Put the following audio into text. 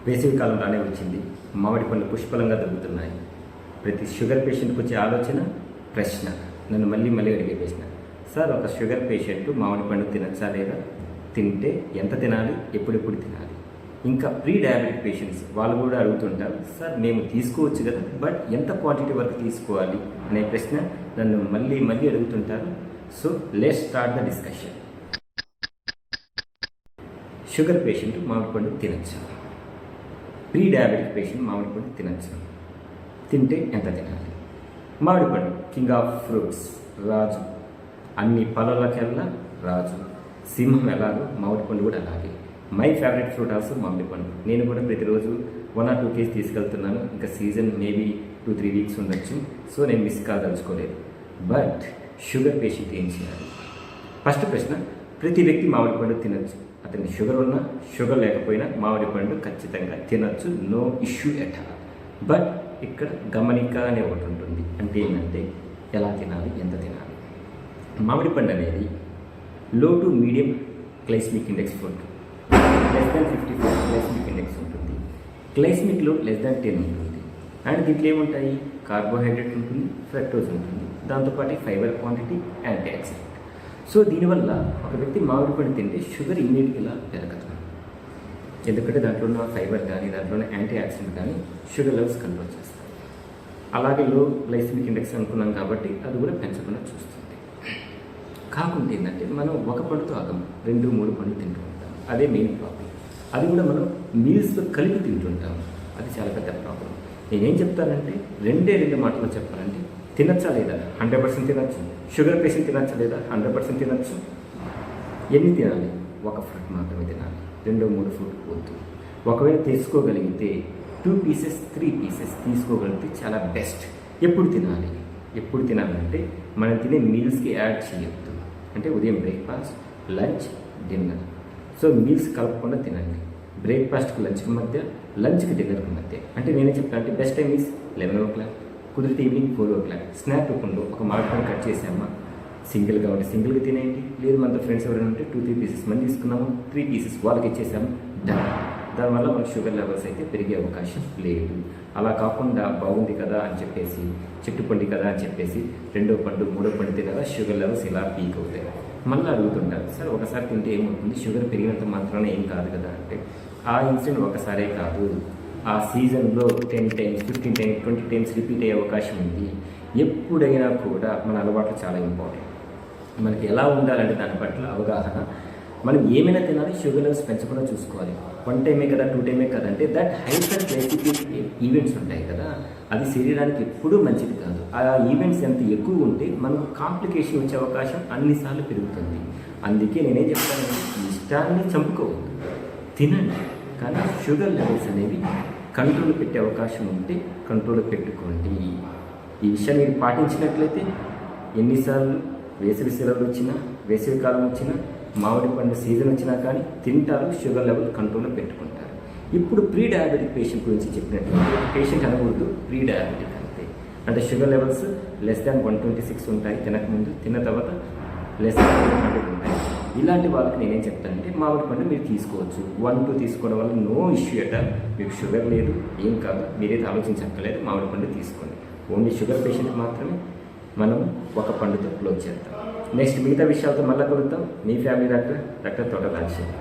వేసవి కాలం రానే వచ్చింది. మామిడి పండ్లు పుష్కలంగా దొరుకుతున్నాయి. ప్రతి షుగర్ పేషెంట్కి వచ్చే ఆలోచన, ప్రశ్న, నన్ను మళ్ళీ అడిగే ప్రశ్న, సార్ ఒక షుగర్ పేషెంట్ మామిడి పండు తినచ్చా లేదా, తింటే ఎంత తినాలి, ఎప్పుడెప్పుడు తినాలి? ఇంకా ప్రీ డయాబెటిక్ పేషెంట్స్ వాళ్ళు కూడా అడుగుతుంటారు, సార్ మేము తీసుకోవచ్చు కదా, బట్ ఎంత క్వాంటిటీ వరకు తీసుకోవాలి అనే ప్రశ్న నన్ను మళ్ళీ అడుగుతుంటారు. So let's start the discussion. Sugar patient మామిడి పండు తినచ్చా? ప్రీ డయాబెటిక్ పేషెంట్ మామిడి పండు తినచ్చా? తింటే ఎంత తినాలి? మామిడి పండు కింగ్ ఆఫ్ ఫ్రూట్స్, రాజు, అన్ని పళ్ళకెల్లా రాజు. సింహం ఎలాగో మామిడి పండు కూడా అలాగే. మై ఫేవరెట్ ఫ్రూట్ ఆల్సో మామిడి పండు. నేను కూడా ప్రతిరోజు 1 or 2 కేజీ తీసుకెళ్తున్నాను. ఇంకా సీజన్ మేబీ 2-3 వీక్స్ ఉండొచ్చు. సో నేను మిస్ కాదలుచుకోలేదు. బట్ షుగర్ పేషెంట్ ఏం చేయాలి? ఫస్ట్ ప్రశ్న, ప్రతి వ్యక్తి మామిడి పండు తినచ్చు. అతనికి షుగర్ ఉన్నా షుగర్ లేకపోయినా మామిడి పండు ఖచ్చితంగా తినచ్చు, no issue at all. But ఇక్కడ గమనిక అనే ఒకటి ఉంటుంది. అంటే ఏంటంటే ఎలా తినాలి, ఎంత తినాలి? మామిడి పండు అనేది low to medium glycemic index food. Less than 54 glycemic index ఉంటుంది. గ్లైసెమిక్ లోడ్ లెస్ దాన్ 10 ఉంటుంది. అండ్ దీంట్లో ఏముంటాయి? కార్బోహైడ్రేట్ ఉంటుంది, ఫ్రక్టోజ్ ఉంటుంది, దాంతోపాటు fibre quantity, anti oxidant. So దీనివల్ల ఒక వ్యక్తి మామిడి పండు తింటే షుగర్ ఇమ్మీడియట్గా పెరగదు. ఎందుకంటే దాంట్లో ఉన్న ఫైబర్ కానీ దాంట్లో ఉన్న యాంటీ ఆక్సిడెంట్ కానీ షుగర్ లెవెల్స్ కంట్రోల్ చేస్తాయి. అలాగే లో గ్లైసెమిక్ ఇండెక్స్ అనుకున్నాం కాబట్టి అది కూడా పెంచకుండా చూస్తుంది. కాకుండా ఏంటంటే మనం ఒక పండుతో ఆగము, 2-3 పండ్లు తింటూ ఉంటాం. అదే మెయిన్ ప్రాబ్లం. అది కూడా మనం మీల్స్తో కలిపి తింటుంటాం. అది చాలా పెద్ద ప్రాబ్లం. నేనేం చెప్తానంటే 2 మాటలు చెప్పాలంటే, తినచ్చా లేదా? 100% తినచ్చు. షుగర్ పేషెంట్ తినచ్చా లేదా? 100% తినచ్చు. ఎన్ని తినాలి? ఒక ఫ్రూట్ మాత్రమే తినాలి, 2-3 ఫ్రూట్ వద్దు. ఒకవేళ తీసుకోగలిగితే 2 pieces 3 pieces తీసుకోగలిగితే చాలా బెస్ట్. ఎప్పుడు తినాలి? ఎప్పుడు తినాలంటే మనం తినే మీల్స్కి యాడ్ చేయొద్దు. అంటే ఉదయం breakfast, lunch, dinner. So meals కలపకుండా తినండి. బ్రేక్ఫాస్ట్కి లంచ్కి మధ్య, లంచ్కి డిన్నర్కి మధ్య. అంటే నేనే చెప్తాను అంటే బెస్ట్ టైం ఈస్ 11 o'clock, కుదిరితే ఈవినింగ్ 4 o'clock. స్నాక్ రూపంలో ఒక మామిడి పండు కట్ చేసామా, సింగిల్గా ఉంటే సింగిల్గా తినేయండి. లేదు మనతో ఫ్రెండ్స్ ఎవరైనా ఉంటే 2-3 pieces మనం తీసుకున్నాము, 3 pieces వాళ్ళకి ఇచ్చేసాము, డన్. దానివల్ల మనకు షుగర్ లెవెల్స్ అయితే పెరిగే అవకాశం లేదు. అలా కాకుండా బాగుంది కదా అని చెప్పేసి, చెట్టు పండు కదా అని చెప్పేసి 2వ పండు 3వ పండు తినగా షుగర్ లెవెల్స్ ఇలా పీక్ అవుతాయి. మళ్ళీ అడుగుతుంటారు, సార్ ఒకసారి తింటే ఏమవుతుంది, షుగర్ పెరిగినంత మాత్రాన ఏం కాదు కదా అంటే, ఆ ఇన్సిడెంట్ ఒకసారే కాదు, ఆ సీజన్లో 10 times 15 times 20 times రిపీట్ అయ్యే అవకాశం ఉంది. ఎప్పుడైనా కూడా మన అలవాట్లు చాలా ఇంపార్టెంట్. మనకి ఎలా ఉండాలంటే దాని పట్ల అవగాహన. మనం ఏమైనా తినాలి, షుగర్ లెవెల్స్ పెంచకుండా చూసుకోవాలి. 1 time కదా 2 time కదా అంటే దట్ హైపర్ గ్లైసిమిక్ ఈవెంట్స్ ఉంటాయి కదా, అది శరీరానికి ఎప్పుడూ మంచిది కాదు. ఆ ఈవెంట్స్ ఎంత ఎక్కువ ఉంటే మనకు కాంప్లికేషన్ వచ్చే అవకాశం అన్నిసార్లు పెరుగుతుంది. అందుకే నేనేం చెప్తానంటే ఇష్టాన్ని చంపుకోవద్దు, తినండి, కానీ షుగర్ లెవెల్స్ అనేవి కంట్రోల్ పెట్టే అవకాశం ఉంటే కంట్రోల్ పెట్టుకోండి. ఈ విషయాన్ని మీరు పాటించినట్లయితే ఎన్నిసార్లు వేసవి సెలవులు వచ్చినా, వేసవి కాలం వచ్చినా, మామిడి పండు సీజన్ వచ్చినా కానీ తింటారు, షుగర్ లెవెల్ కంట్రోల్లో పెట్టుకుంటారు. ఇప్పుడు ప్రీ డయాబెటిక్ పేషెంట్ గురించి చెప్పినట్టు పేషెంట్ అనకూడదు, ప్రీ డయాబెటిక్ అంతే. అంటే షుగర్ లెవెల్స్ లెస్ దాన్ 126 ఉంటాయి తినకముందు, తిన్న తర్వాత లెస్ దాన్ 100 ఉంటాయి. ఇలాంటి వాళ్ళకి నేనేం చెప్తానంటే మామిడి పండు మీరు తీసుకోవచ్చు. 1-2 తీసుకోవడం వల్ల నో ఇష్యూ అట. మీకు షుగర్ లేదు, ఏం కాదు, మీరైతే ఆలోచించక్కర్లేదు, మామిడి పండు తీసుకోండి. ఓన్లీ షుగర్ పేషెంట్ మాత్రమే మనం ఒక పండుతో క్లోజ్ చేద్దాం. నెక్స్ట్ మిగతా విషయాలతో మళ్ళీ కలుద్దాం. మీ ఫ్యామిలీ డాక్టర్ తోట రాజశేఖర్.